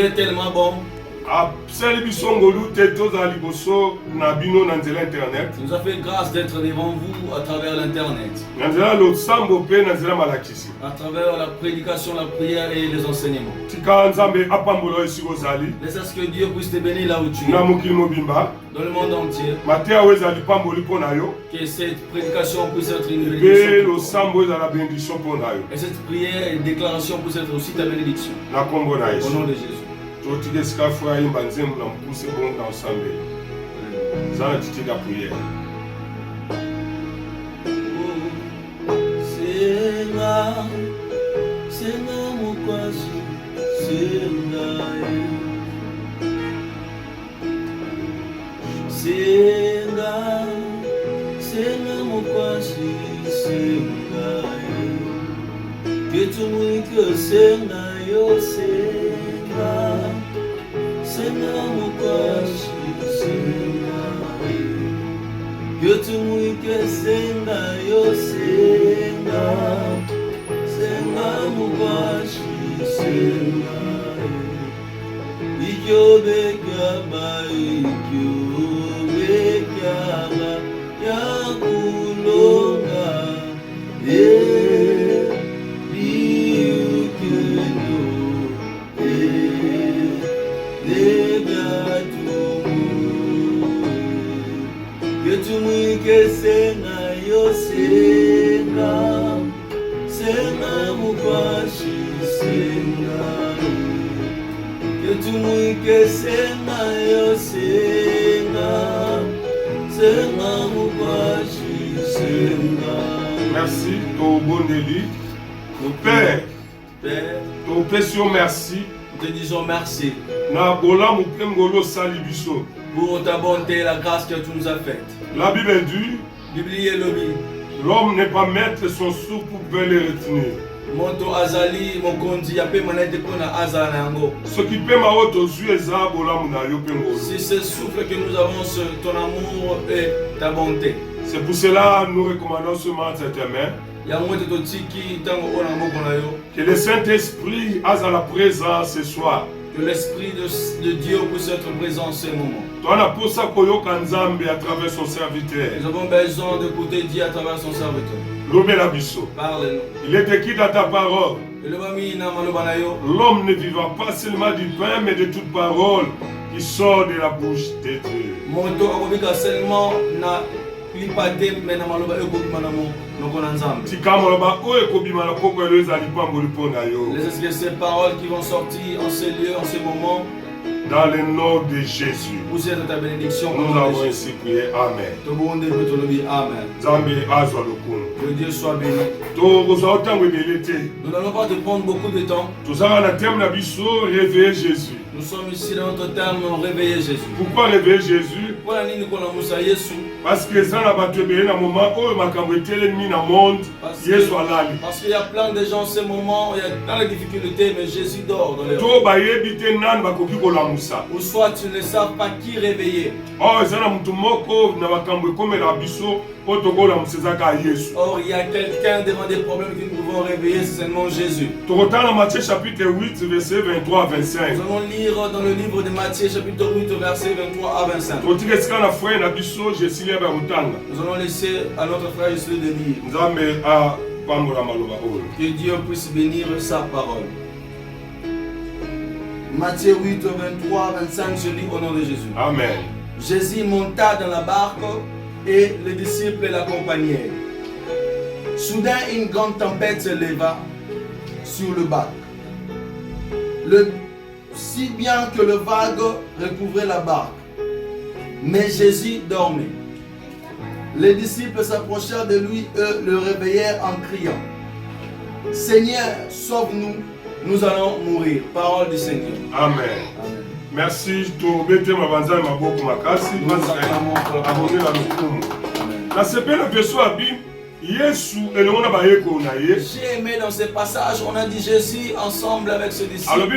est tellement bon. Il nous a fait grâce d'être devant vous à travers l'internet, à travers la prédication, la prière et les enseignements. Laisse à ce que Dieu puisse te bénir là où tu es, dans le monde entier, que cette prédication puisse être une bénédiction et cette prière et déclaration puisse être aussi ta bénédiction, au nom de Jésus. Senga, senga mukwasi, senga, senga, senga mukwasi, senga, ketumwike senga yo senga, senga mukwasi, senga, ketumwike senga yo senga. Senga mukwasi, senga, ikyo bekaba, yakulonga, liukeno, legatumu, ketumwike senga yo senga. Senga mukwasi, senga, ketumwike senga yo senga, senga mukwasi, senga. Merci, ton bon Élie. Mon Père, ton précieux merci. Nous te disons merci pour ta bonté et la grâce que tu nous as faite. La Bible dit, l'homme n'est pas maître son sou pour pouvoir le retenir. Ce qui peut si ce souffle que nous avons, ton amour et ta bonté. C'est pour cela que nous recommandons ce matin que le Saint-Esprit a la présence ce soir. Que l'Esprit de Dieu puisse être présent en ce moment. Nous avons besoin d'écouter Dieu à travers son serviteur. Parle-nous. Il est écrit dans ta parole. L'homme ne vivra pas seulement du pain, mais de toute parole qui sort de la bouche de Dieu. Laisse que ces paroles qui vont sortir en ce lieu, en ce moment, dans le nom de Jésus, ta bénédiction, nous avons ainsi prié. Amen. Que Dieu soit béni. Nous n'allons pas te prendre beaucoup de temps. Réveiller Jésus. Nous sommes ici dans notre terme réveiller Jésus. Pourquoi réveiller Jésus? Parce que ça n'a pas été un moment où parce qu'il y a plein de gens en ce moment, il y a dans les difficultés, mais Jésus dort dans les ou soit tu ne sais pas qui réveiller. Or il y a quelqu'un devant des problèmes que nous pouvons réveiller, c'est seulement Jésus. Matthieu chapitre 8, verset 23 à 25. Nous allons lire dans le livre de Matthieu chapitre 8, verset 23 à 25. Nous allons laisser à notre frère Jésus de lire. Que Dieu puisse bénir sa parole. Matthieu 8, 23, 25, je lis au nom de Jésus. Amen. Jésus monta dans la barque et les disciples l'accompagnèrent. Soudain, une grande tempête se leva sur le bac, si bien que le vague recouvrait la barque. Mais Jésus dormait. Les disciples s'approchèrent de lui et le réveillèrent en criant: Seigneur, sauve-nous, nous allons mourir. Parole du Seigneur. Amen. Amen. Merci. J'ai aimé dans ce passage, on a dit Jésus ensemble avec ses disciples.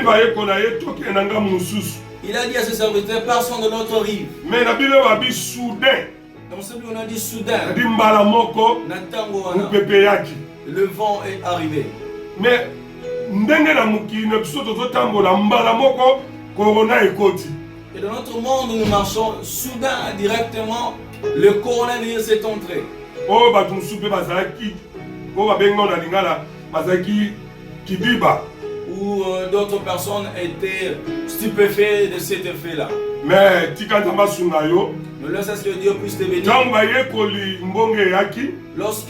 Il a dit à ses serviteurs, passons de l'autre rive. Mais dans ce livre, on a dit soudain. Le vent est arrivé. Mais ndenge na mukino biso tozotambola mbala moko corona ekoti. Et dans notre monde, nous marchons soudain, directement, le coronavirus est entré. Oh bato musupe bazalaki o babenga na lingala bazalaki kibiba. Où d'autres personnes étaient stupéfaites de cet effet-là. Mais tika nzamba sunga yo. Mais là, c'est ce que Dieu puisse te bénir. Ntango bayekoli mbonge yaki. Lorsque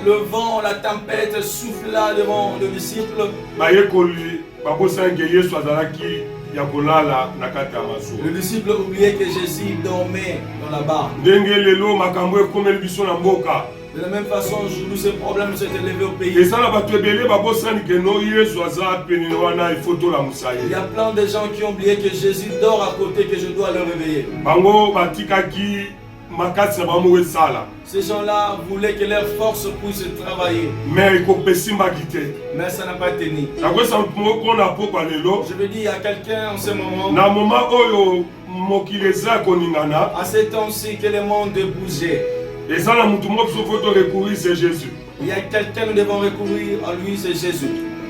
le vent, la tempête souffla devant le disciple, bayekoli babosanga Yesu azalaki ya kolala na kati ya maso. le disciple oubliait que Jésus dormait dans la barque. Ndenge lelo makambo ekomeli biso na mboka. De la même façon, aujourd'hui, ces problèmes s'est élevé au pays. Ezala bato ebele babosani ke no Yesu aza pene wana ifoto la musaye. Il y a plein de gens qui ont oublié que Jésus dort à côté, que je dois le réveiller. Bango batikaki makasi na bango esala. Ces gens-là voulaient que leur force puisse travailler. Mais ekopesimbaki te. Mais ça n'a pas tenu. Nakwesa moko na pokwa lelo. Je veux dire à quelqu'un en ce moment, Na moment oyo mokili eza koningana. à ces temps-ci que le monde bougeait. Eza na mutu moko biso foto recourir c'est Jésus. Il y a quelqu'un, nous devons recourir à lui, c'est Jésus.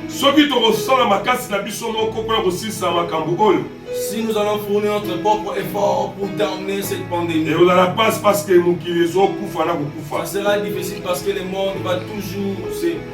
Soki tokosala makasi na biso moko mpona kosilisa makambo oyo. Si nous allons fournir notre propre effort pour terminer cette pandémie, ekozala pasi parce que mokili ezokufa na ça kokufa. sera difficile parce que le monde va toujours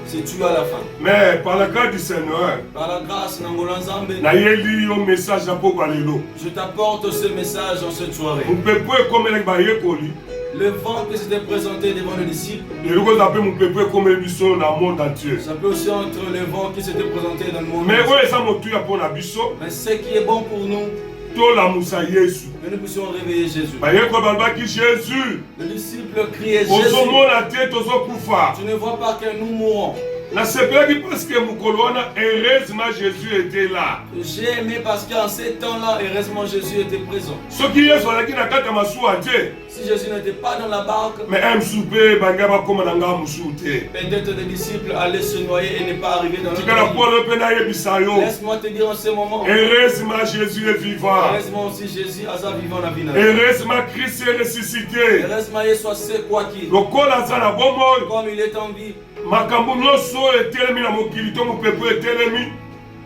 se tuer à la fin. Mais par la grâce du Seigneur, Par la grâce, Nangola Nzambe, nayeli yo message ya pokwa lelo. je t'apporte ce message en cette soirée. Mopepo ekomelaki bayekoli. Le vent qui s'était présenté devant les disciples, Elokoza mpe mopepo ekomeli biso na monde entier. ça peut aussi être le vent qui s'était présenté dans le monde. Mais oyo eza motuya mpona biso Mais ce qui est bon pour nous, tolamusa Yesu. que nous puissions réveiller Jésus. Bayekoli balobaki Jésus, Le disciple criait Jésus, ozomona te tozokufa. tu ne vois pas que nous mourons. Nasepelaki parce que mokolo wana heureusement Jésus était là. J'ai aimé parce qu'en ces temps-là, heureusement, Jésus était présent. Soki Yesu azalaki na kati ya masuwa te, Si Jésus n'était pas dans la barque, mais musu mpe bangai bakóma na ngai musu te. peut-être les disciples allaient se noyer et ne pas arriver dans notre Tikala vie. Paul mpe nayebisa yo. Laisse-moi te dire en ce moment, Heureusement Jésus est vivant. heureusement aussi Jésus a vivant la vie. Heureusement Christ est ressuscité. Heureusement, il soit ce quoi qu'il. Lokola aza na bomoi, Comme il est en vie, makambo nyonso etelemi na mokili to mopepo etelemi.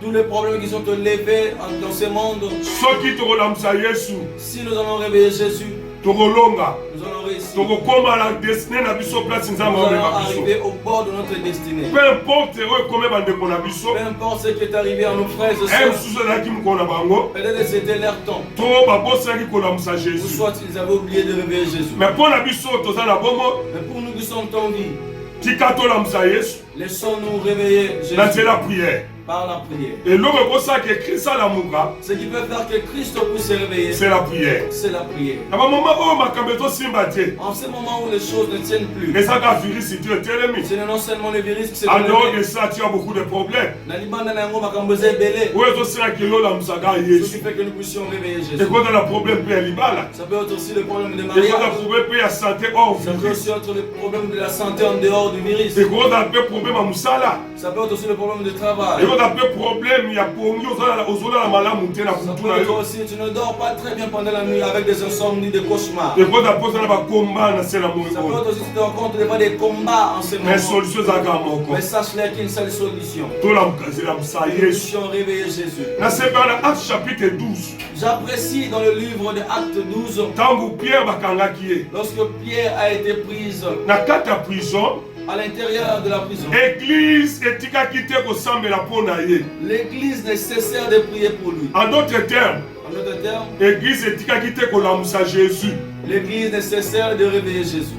tous les problèmes qui sont élevés dans ce monde, Soki tokolamusa Yesu, si nous allons réveiller Jésus, tokolonga, nous allons réussir. tokokóma na destinée na biso place Nous nzambe allons ameka arriver biso. au bord de notre destinée. Peu importe oyo ekómi bandeko na biso, Peu importe ce qui est arrivé à nos frères et un sœurs, mosusu ezalaki mokolo na bango, peut-être que c'était leur temps. to babosaki kolamusa Ou Jésus. soit ils avaient oublié de réveiller Jésus. Mais mpo na biso toza na bomoi, Mais pour nous qui sommes en vie, tika tolamusa Yesu laissons-nous réveiller Jésus na nzela prière. par la prière. eloko ekosala ke Christ alamuka, Ce qui peut faire que Christ puisse se réveiller, c'est la prière. c'est la prière. Na bamoma oyo makambo ezosimba te, En ce moment où les choses ne tiennent plus, ezaka virisi te etelemi. ce n'est non seulement le virus qui s'est En dehors élevé. de ça, tu as beaucoup de problèmes. Na libanda na yango makambo eza ebele. Oyo ezosala ke yo olamusaka Ce qui Yesu. fait que nous puissions réveiller Jésus. ekozala problème mpe ya libala, Ça peut être aussi le problème de ekozala mariage. problème mpe ya santé hors Ça peut virus, aussi être le problème de la santé en dehors du virus. ekozala mpe problème ya mosala, Ça peut être aussi le problème du travail. ekozala mpe problème ya pongi ozolala malamu te na Ça butu peut na être yo, aussi, tu ne dors pas très bien pendant la nuit avec des insomnies, des cauchemars. ekozala mpe ozala bakomba na se na moi Ça peut oyo. être aussi, tu te rends compte devant des combats en ce Mais moment. solution ezalaka moko, Mais sache-le qu'il y a une seule solution. tolamusa Nous Yesu. puissions réveiller Jésus. nasepela na Acte chapitre 12, J'apprécie dans le livre de Actes 12, ntango Pierre bakangaki ye lorsque Pierre a été prise na kati ya prison, à l'intérieur de la prison. église etikaki te kosambela mpo na ye. L'église ne cessait de prier pour lui. En d'autres termes, En d'autres termes, église etikaki te kolamusa Jésus. l'église ne cessait de réveiller Jésus.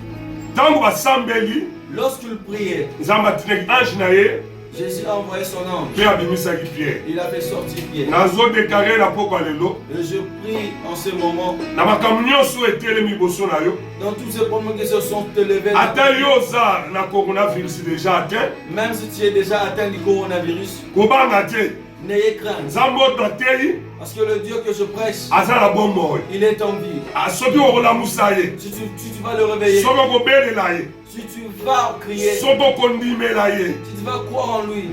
Ntango basambeli, Lorsqu'il priait, nzambe atinaki ange na ye Jésus a envoyé son ange. mpe abimisaki Pierre. Il a fait sortir Pierre. nazodekare na pokwa lelo, Et je prie en ce moment, na makambo nyonso etelemi liboso na yo, dans tous ces problèmes qui se sont élevés, ata yo oza na coronavirus déjà atteint, même si tu es déjà atteint du coronavirus, kobanga te, n'ayez crainte. nzambe oyo atei Parce que le Dieu que je prêche, aza na bomoi. il est en vie. Soki okolamusa ye, Si tu vas le réveiller, soki okobelela ye, si tu vas crier, si soki okondimela ye, tu vas croire en lui,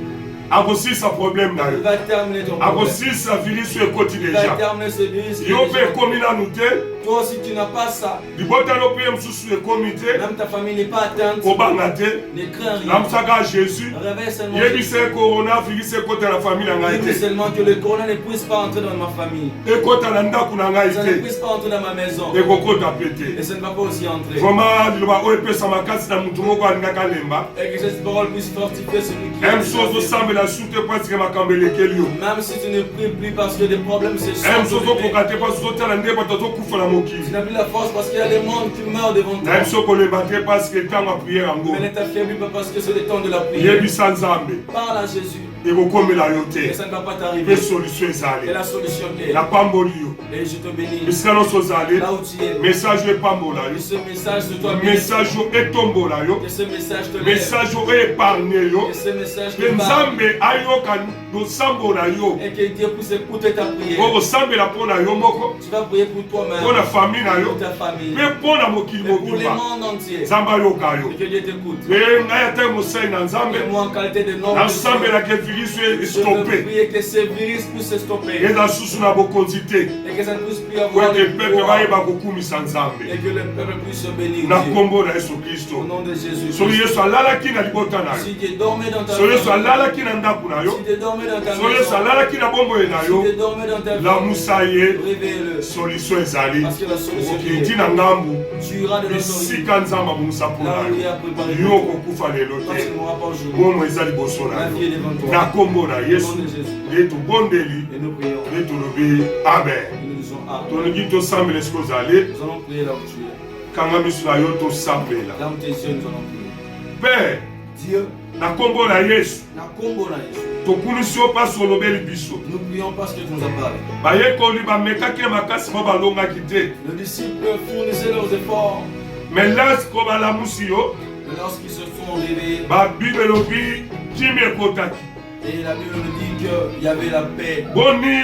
akosisa problème na Il yo va terminer ton problème. akosisa virus ekoti Il va déjà terminer ce virus. qui est yo mpe déjà- ekomi nanu te Toi aussi, tu n'as pas ça. libotano mpe ye mosusu ekomi te Même ta famille n'est pas atteinte. kobanga te Ne crains rien. namusaka jésus Réveille seulement. yebisa corona virus ekota na famille na ngai Dis-moi te seulement que le corona ne puisse pas entrer dans ma famille. ekota na ndako na ngai Ça ne te puisse pas entrer dans ma maison. ekokota mpe te Et ça ne va pas aussi entrer. vraimen liloba oyo epesa makasi na mutu moko alingaka lemba Et que cette parole puisse fortifier celui qui a mosusu ozosambela su te pasike makambo elekeli yo Même si tu ne pries plus parce que des problèmes se sont mosusu ozokoka te mpasi ozotala nde bato azokufa na tu mokili n'as plus la force parce qu'il y a des mondes qui meurent devant toi. na ye biso kolemba te pasike ntango ya priere yango Mais ne t'affaiblis pas parce que c'est le temps de la prière. yebisa nzambe Parle à Jésus. ekokomela yo Et te ça ne va pas mpe t'arriver. solution Et ezali la solution est. napamboli yo Et je te bénis. esika nyonso ozali Là où tu es. message oyo epambola Que yo ce message de toi bénisse. message oyo etombola yo Que ce message te lève. message oyo epargne yo Que ce message mpe te parle. nzambe ayoka losambo na yo Et que Dieu puisse écouter ta prière. okosambela mpo na yo moko Tu vas prier pour toi-même. mpo na famille na yo Pour ta famille. mpe mpo na mokili Et pour les mobimba mondes entiers. nzambe ayoka yo Et que Dieu t'écoute. mpe ngai ata mosali na nzambe Et moi en qualité de nom. nasambelaka virus oyo Je veux estope prier que ce virus puisse se stopper. eza susu na bokonzi te Et que ça ne puisse plus po avoir de ete pepe pouvoir. bayeba kokumisa Et nzambe que le peuple puisse se bénir. na Dieu. nkombo na yesu Au kristo nom de Jésus. soki yesu alalaki na libota na yo Si tu dormais dans ta soki yesu maison. alalaki na ndako na yo Si tu dormais dans ta soki yesu maison. alalaki na bomboye na Si yo tu dormais dans ta vie. lamusa ye Réveille-le. solution ezali Parce que la solution okiti est. na ngambu Tu iras de l'autorité. esika nzambe amonisa Là mpona où il y yo a préparé. yo okokufa lelo Toi, te tu ne mourras pas aujourd'hui. bomo eza liboso na La vie est yo devant toi. na nkombo na Au nom yesu de Jésus. nde tobondeli Et nous prions. nde tolobi amen Et nous disons Amen. tolingi tosambela esika ozali Nous allons prier là où tu es. kanga miso na yo tosambela Ferme tes yeux, nous allons prier. mpe Dieu, na nkombo na yesu na kombo na Yesu. tokulisi yo mpasi olobeli biso Nous prions parce que tu nous as parlé. bayekoli bamekaki na makasi mo balongaki te Les disciples fournissaient leurs efforts, me lasiko balamusi yo mais lorsqu'ils se sont réveillés, babible elobi kimi ekotaki et la Bible nous dit qu'il y avait la paix. boni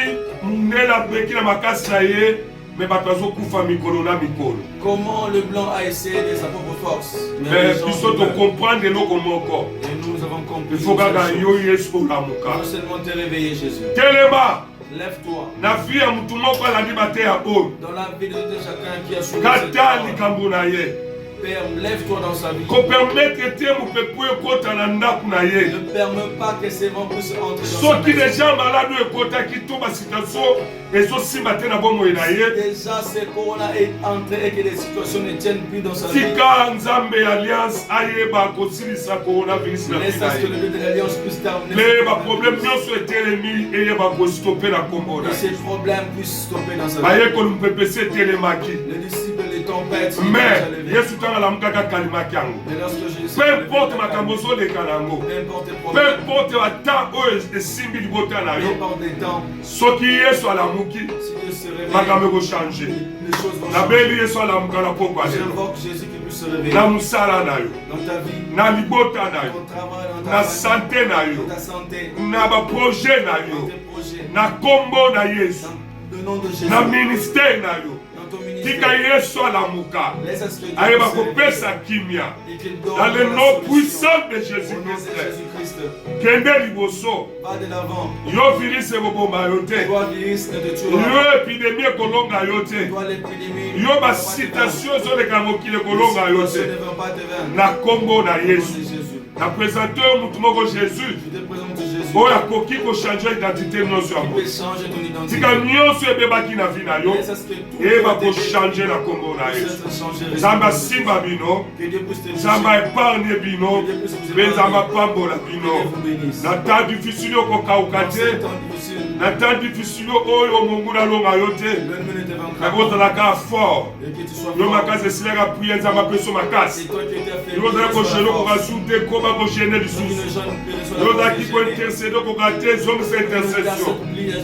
ndela apeki na makasi na ye me bato azokufa mikolo na mikolo Comment le blanc a essayé de sa propre force. Mais me les gens biso meurent. tokomprendre eloko moko Et nous avons compris. ifo kaka yo yesu olamuka Non seulement te réveiller, Jésus. telema Lève-toi. na vie ya mutu moko alandi bateya oyo Dans la vie de chacun qui a suivi cette kata parole. likambo na ye Père, lève-toi dans sa vie. kopermetre te mopepu ekota na ndako na ye Ne permets pas que ces vents puissent entrer dans sa soki maison. deja maladi oyo ekotaki to basituation ezosimba te na bomoi na ye Déjà, ce corona est entré et que les situations ne tiennent plus dans sa vie. tika nzambe alliance ayeba kosilisa coronavirus na Laisse vie à na ce que ye le Dieu de l'Alliance puisse terminer. me baproblème nyonso etelemi eyeba kostope na nkombo na Que ces ye problèmes puissent stopper dans sa vie. bayekoli mopepesi etelemaki Les disciples, les tempêtes, me yesu ntango alamukaka akalimaki yango mais lorsque Jésus peu importe makambo ozoleka na yango peu importe les peu problèmes, importe bata oyo esimbi libota na peu yo importe les temps, soki yesu alamuki si Dieu se réveille, makambo ekochange les choses vont changer. nabeli yesu alamuka na pokwa lelo J'invoque Jésus qui puisse se réveiller na mosala na yo dans ta vie, na libota na dans yo ton travail, dans na ta famille, sante na yo dans ta santé, na baproje na dans yo tes projets, na nkombo na yesu dans le nom de Jésus, na ministere na yo dans ton tika ministère. yesu alamuka Laisse à ce que Dieu ayeba puisse se réveiller kopesa kimia et qu'il donne dans le la nom solution. puissant de Au nom de jésus-christ Jésus-Christ, kende liboso va de l'avant. yo virisi ekoboma yo te Toi, virus, ne te tuera yo pas. epidemi ekolonga yo te Toi, l'épidémie, yo basitation ezoleka mokili ekolonga yo ne te va pas te vaincre. na nkombo na Au nom de yesu Jésus. na présente oyo mutu moko jésus Je te présente Jésus. oyo akoki kochange identité nyonso ya Tu moto peux changer ton identité. tika nyonso ebebaki na vi na yo Laisse à ce que tout eyeba soit kochange na nkombo na puisse yesu être changé. nzambe asimba bino Que Dieu puisse te nzambe toucher. aepargne bino mpe nzambe apambola Que bino Dieu vous bénisse. na temps difficile okokauka Dans te ces temps difficiles, na temps difficile oyo monguna alonga yo te l'ennemi ne te vaincra nako pas. ozalaka fort Et que tu sois yo fort. makasi esilaka prie nzambe apeso makasi C'est toi qui étais affaibli. yo ozalaki Sois kogene la force. okoka su te koba kogene Ceux qui lisusu ne jeûnent plus, reçoivent yo la ozalaki force de jeûner. kointercede okoka te ezongisa intercession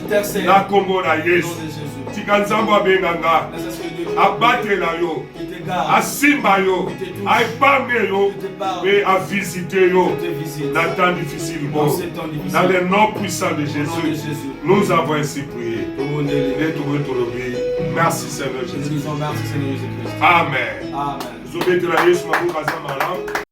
Intercède. na nkombo na Au nom yesu de Jésus. tika nzambe abenganga Laisse à ce que Dieu abatela yo qui te garde, asimba yo aepargne yo qui te parle, mpe avisite yo qui te visite. na temps difficile Dans bon ces temps dans difficiles. le nom puissant de Au nom de Jésus Jésus. nous avons ainsi prié Merci nde tokoki tolobi merci Seigneur Jésus Seigneur Jésus-Christ. amen Amen. zobetela yesu maboko aza malamu